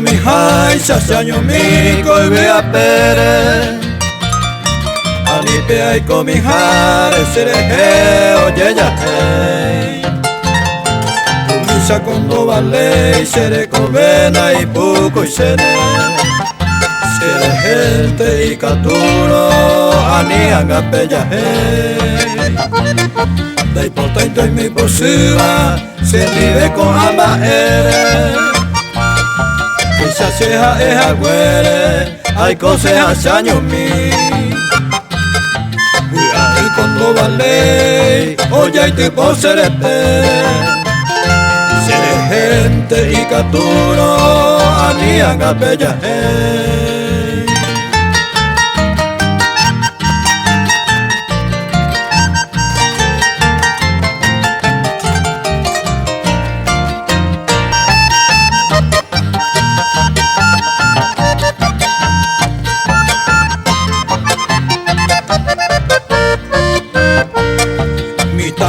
mi hai sasanyo mi koi ve apere ani pe ai komi hare sere he oye ya hey umisa kondo vale sere kovena y puko sene sere gente y katuro ani agape ya hey dai potente mi posura se vive con amba ere esa ceja es agüere hay cosas años mi y cuando vale oye y te poserete seré gente y caturo ani agape ya hey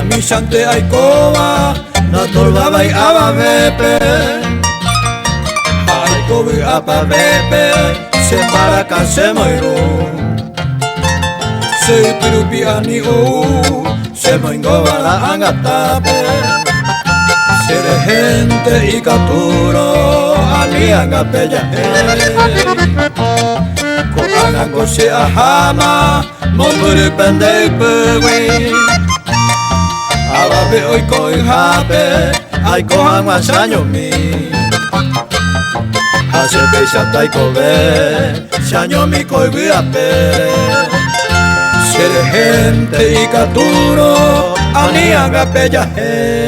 mi sante ay koa na tolva bai aba bepe ay kobi aba bepe se para kase moiru se pirupi ani o se moingo bala angatape sere gente y katuro ani agape ya ko anango se ahama momuri pendei pewi ababe oi koi hape ai kohan masanyo mi hase beisa tai kove sanyo mi koi viape sere gente y katuro ani agape ya hey